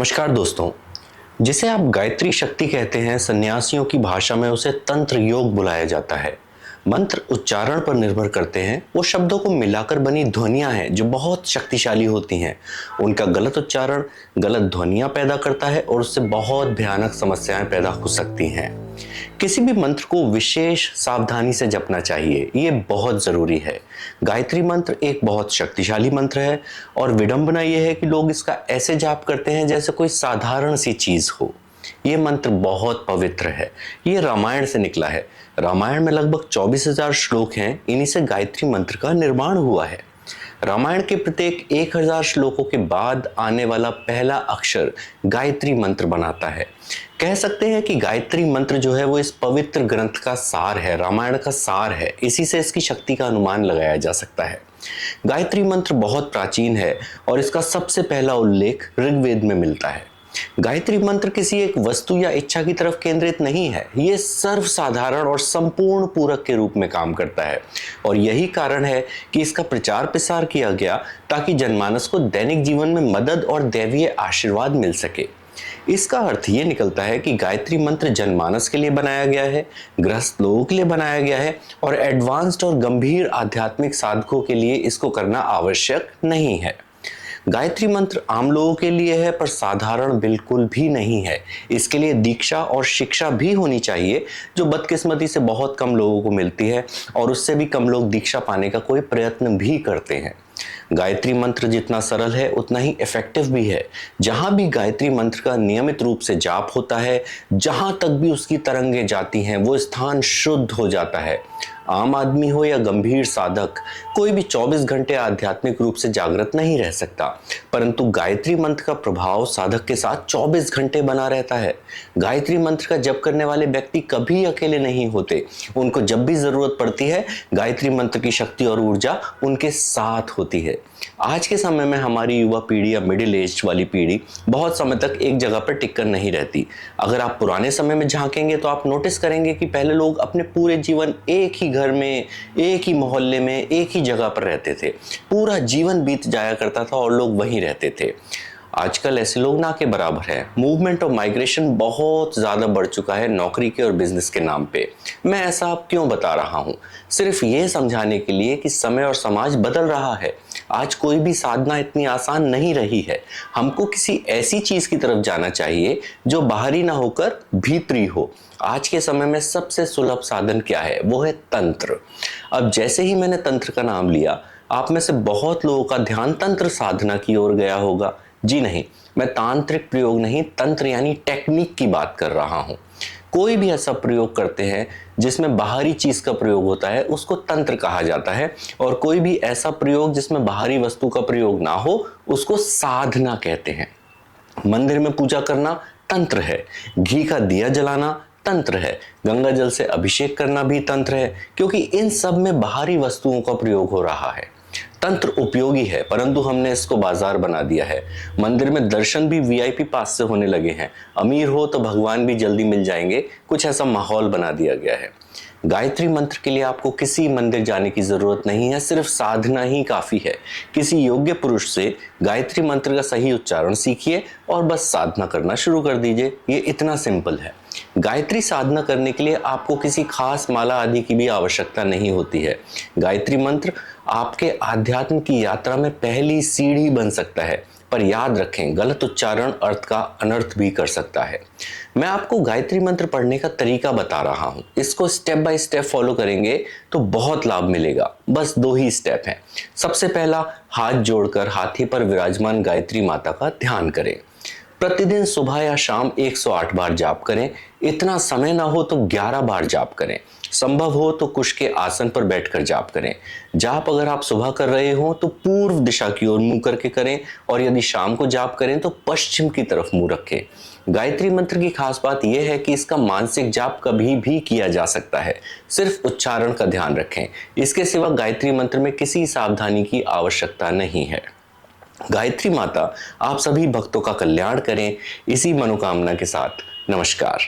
नमस्कार दोस्तों। जिसे आप गायत्री शक्ति कहते हैं, सन्यासियों की भाषा में उसे तंत्र योग बुलाया जाता है। मंत्र उच्चारण पर निर्भर करते हैं। वो शब्दों को मिलाकर बनी ध्वनियां हैं जो बहुत शक्तिशाली होती हैं। उनका गलत उच्चारण गलत ध्वनियां पैदा करता है और उससे बहुत भयानक समस्याएं पैदा हो सकती हैं। किसी भी मंत्र को विशेष सावधानी से जपना चाहिए, ये बहुत जरूरी है। गायत्री मंत्र एक बहुत शक्तिशाली मंत्र है और विडंबना यह है कि लोग इसका ऐसे जाप करते हैं जैसे कोई साधारण सी चीज हो। ये मंत्र बहुत पवित्र है। ये रामायण से निकला है। रामायण में लगभग 24,000 श्लोक हैं। इन्हीं से गायत्री मंत्र का निर्माण हुआ है। रामायण के प्रत्येक 1,000 श्लोकों के बाद आने वाला पहला अक्षर गायत्री मंत्र बनाता है। कह सकते हैं कि गायत्री मंत्र जो है वो इस पवित्र ग्रंथ का सार है, रामायण का सार है। इसी से इसकी शक्ति का अनुमान लगाया जा सकता है। गायत्री मंत्र बहुत प्राचीन है और इसका सबसे पहला उल्लेख ऋग्वेद में मिलता है। गायत्री मंत्र किसी एक वस्तु या इच्छा की तरफ केंद्रित नहीं है। ये सर्वसाधारण और संपूर्ण पूरक के रूप में काम करता है और यही कारण है कि इसका प्रचार प्रसार किया गया ताकि जनमानस को दैनिक जीवन में मदद और दैवीय आशीर्वाद मिल सके। इसका अर्थ ये निकलता है कि गायत्री मंत्र जनमानस के लिए बनाया गया है, गृहस्थ लोगों के लिए बनाया गया है और एडवांस्ड और गंभीर आध्यात्मिक साधकों के लिए इसको करना आवश्यक नहीं है। गायत्री मंत्र आम लोगों के लिए है पर साधारण बिल्कुल भी नहीं है। इसके लिए दीक्षा और शिक्षा भी होनी चाहिए, जो बदकिस्मती से बहुत कम लोगों को मिलती है और उससे भी कम लोग दीक्षा पाने का कोई प्रयत्न भी करते हैं। गायत्री मंत्र जितना सरल है उतना ही इफेक्टिव भी है। जहां भी गायत्री मंत्र का नियमित रूप से जाप होता है, जहां तक भी उसकी तरंगें जाती हैं, वो स्थान शुद्ध हो जाता है। आम आदमी हो या गंभीर साधक, कोई भी 24 घंटे आध्यात्मिक रूप से जागृत नहीं रह सकता, परंतु गायत्री मंत्र का प्रभाव साधक के साथ 24 घंटे बना रहता है। गायत्री मंत्र का जप करने वाले व्यक्ति कभी अकेले नहीं होते। उनको जब भी जरूरत पड़ती है, गायत्री मंत्र की शक्ति और ऊर्जा उनके साथ होती है। आज के समय में हमारी युवा पीढ़ी या मिडिल एज वाली पीढ़ी बहुत समय तक एक जगह पर टिक कर नहीं रहती। अगर आप पुराने समय में झांकेंगे तो आप नोटिस करेंगे कि पहले लोग अपने पूरे जीवन एक ही घर में, एक ही मोहल्ले में, एक ही जगह पर रहते थे। पूरा जीवन बीत जाया करता था और लोग वहीं रहते थे। आजकल ऐसे लोग ना के बराबर है। मूवमेंट और माइग्रेशन बहुत ज़्यादा बढ़ चुका है नौकरी के और बिजनेस के नाम पे। मैं ऐसा आप क्यों बता रहा हूँ? सिर्फ ये समझाने के लिए कि समय और समाज बदल रहा है। आज कोई भी साधना इतनी आसान नहीं रही है। हमको किसी ऐसी चीज़ की तरफ जाना चाहिए जो बाहरी ना होकर भीतरी हो। आज के समय में सबसे सुलभ साधन क्या है? वो है तंत्र। अब जैसे ही मैंने तंत्र का नाम लिया, आप में से बहुत लोगों का ध्यान तंत्र साधना की ओर गया होगा। जी नहीं, मैं तांत्रिक प्रयोग नहीं, तंत्र यानी टेक्निक की बात कर रहा हूं। कोई भी ऐसा प्रयोग करते हैं जिसमें बाहरी चीज का प्रयोग होता है, उसको तंत्र कहा जाता है। और कोई भी ऐसा प्रयोग जिसमें बाहरी वस्तु का प्रयोग ना हो, उसको साधना कहते हैं। मंदिर में पूजा करना तंत्र है। घी का दिया जलाना तंत्र है। गंगा जल से अभिषेक करना भी तंत्र है, क्योंकि इन सब में बाहरी वस्तुओं का प्रयोग हो रहा है। तंत्र उपयोगी है, परंतु हमने इसको बाजार बना दिया है। मंदिर में दर्शन भी वीआईपी पास से होने लगे हैं। अमीर हो तो भगवान भी जल्दी मिल जाएंगे, कुछ ऐसा माहौल बना दिया गया है। गायत्री मंत्र के लिए आपको किसी मंदिर जाने की जरूरत नहीं है, सिर्फ साधना ही काफी है। किसी योग्य पुरुष से गायत्री मंत्र का सही उच्चारण सीखिए और बस साधना करना शुरू कर दीजिए। ये इतना सिंपल है। गायत्री साधना करने के लिए आपको किसी खास माला आदि की भी आवश्यकता नहीं होती है। गायत्री मंत्र आपके आध्यात्म की यात्रा में पहली सीढ़ी बन सकता है, पर याद रखें, गलत उच्चारण अर्थ का अनर्थ भी कर सकता है। मैं आपको गायत्री मंत्र पढ़ने का तरीका बता रहा हूं। इसको स्टेप बाय स्टेप फॉलो करेंगे तो बहुत लाभ मिलेगा। बस 2 ही स्टेप हैं। सबसे पहला, हाथ जोड़कर हाथी पर विराजमान गायत्री माता का ध्यान करें। प्रतिदिन सुबह या शाम 108 बार जाप करें। इतना समय ना हो तो 11 बार जाप करें। संभव हो तो कुश के आसन पर बैठकर जाप करें। जाप अगर आप सुबह कर रहे हो तो पूर्व दिशा की ओर मुंह करके करें और यदि शाम को जाप करें तो पश्चिम की तरफ मुंह रखें। गायत्री मंत्र की खास बात यह है कि इसका मानसिक जाप कभी भी किया जा सकता है। सिर्फ उच्चारण का ध्यान रखें। इसके सिवा गायत्री मंत्र में किसी सावधानी की आवश्यकता नहीं है। गायत्री माता आप सभी भक्तों का कल्याण करें, इसी मनोकामना के साथ नमस्कार।